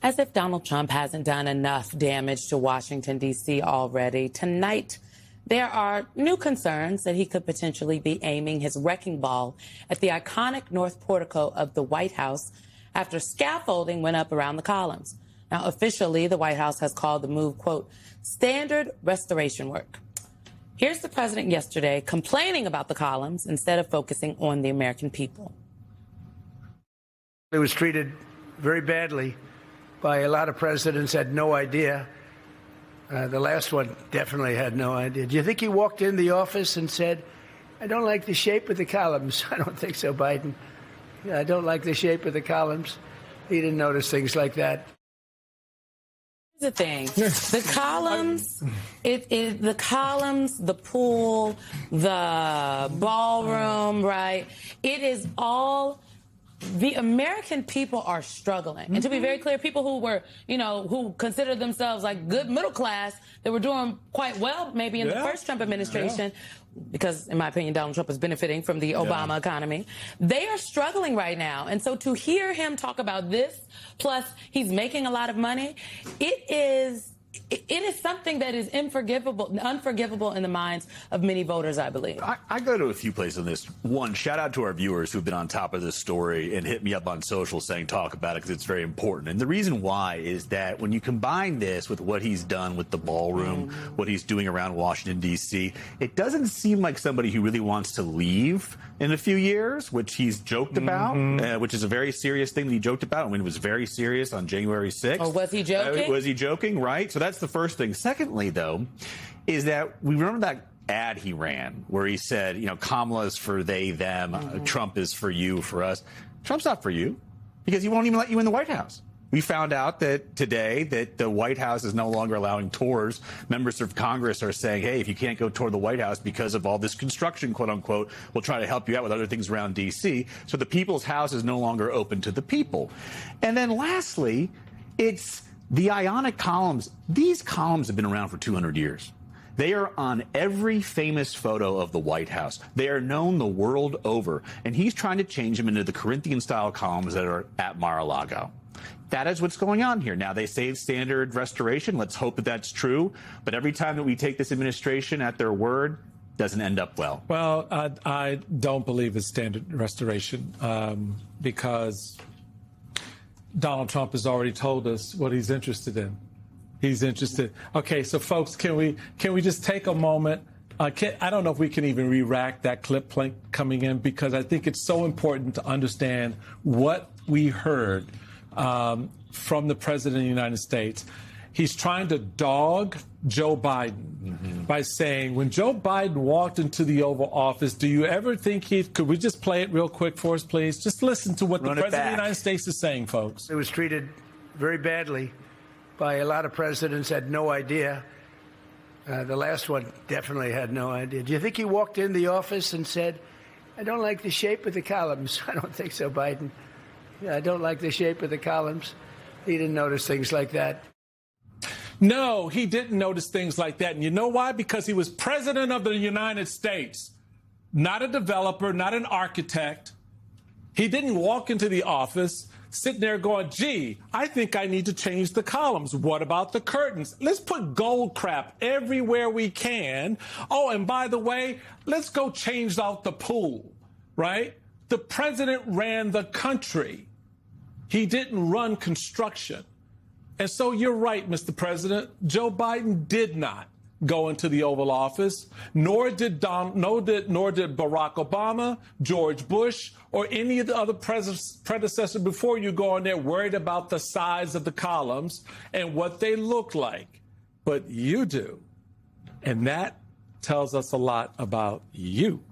As if Donald Trump hasn't done enough damage to Washington, D.C. already, tonight there are new concerns that he could potentially be aiming his wrecking ball at the iconic north portico of the White House after scaffolding went up around the columns. Now, officially, the White House has called the move, quote, standard restoration work. Here's the president yesterday complaining about the columns instead of focusing on the American people. It was treated very badly by a lot of presidents, had no idea. The last one definitely had no idea. Do you think he walked in the office and said, I don't like the shape of the columns? I don't think so, Biden. I don't like the shape of the columns. He didn't notice things like that. Here's the thing. The columns, the columns, the pool, the ballroom, right? It is all... The American people are struggling. And to be very clear, people who were, who consider themselves like good middle class, that were doing quite well maybe in the first Trump administration, because in my opinion, Donald Trump is benefiting from the Obama economy. They are struggling right now. And so to hear him talk about this, plus he's making a lot of money, it is something that is unforgivable in the minds of many voters, I believe. I go to a few places on this. One, shout out to our viewers who've been on top of this story and hit me up on social saying talk about it because it's very important. And the reason why is that when you combine this with what he's done with the ballroom, what he's doing around Washington, D.C., it doesn't seem like somebody who really wants to leave in a few years, which he's joked about, which is a very serious thing that he joked about. I mean, it was very serious on January 6th. Oh, was he joking? Was he joking? Right. So that's the first thing. Secondly, though, is that we remember that ad he ran where he said, Kamala's for they, them, Trump is for you, for us. Trump's not for you because he won't even let you in the White House. We found out that today that the White House is no longer allowing tours. Members of Congress are saying, hey, if you can't go tour the White House because of all this construction, quote unquote, we'll try to help you out with other things around D.C. So the people's house is no longer open to the people. And then lastly, it's the Ionic columns. These columns have been around for 200 years. They are on every famous photo of the White House. They are known the world over. And he's trying to change them into the Corinthian-style columns that are at Mar-a-Lago. That is what's going on here. Now, they say it's standard restoration. Let's hope that that's true. But every time that we take this administration at their word, doesn't end up well. Well, I don't believe it's standard restoration because Donald Trump has already told us what he's interested in. He's interested. Okay, so folks, can we just take a moment? I don't know if we can even re-rack that clip coming in because I think it's so important to understand what we heard from the president of the United States. He's trying to dog Joe Biden by saying, when Joe Biden walked into the Oval Office, do you ever think could we just play it real quick for us, please? Just listen to what the president of the United States is saying, folks. It was treated very badly by a lot of presidents, had no idea. The last one definitely had no idea. Do you think he walked in the office and said, I don't like the shape of the columns? I don't think so, Biden. I don't like the shape of the columns. He didn't notice things like that. No, he didn't notice things like that. And you know why? Because he was president of the United States, not a developer, not an architect. He didn't walk into the office sitting there going, gee, I think I need to change the columns. What about the curtains? Let's put gold crap everywhere we can. Oh, and by the way, let's go change out the pool, right? The president ran the country. He didn't run construction. And so you're right, Mr. President. Joe Biden did not go into the Oval Office, nor did Barack Obama, George Bush, or any of the other predecessors before you go in there worried about the size of the columns and what they look like. But you do. And that tells us a lot about you.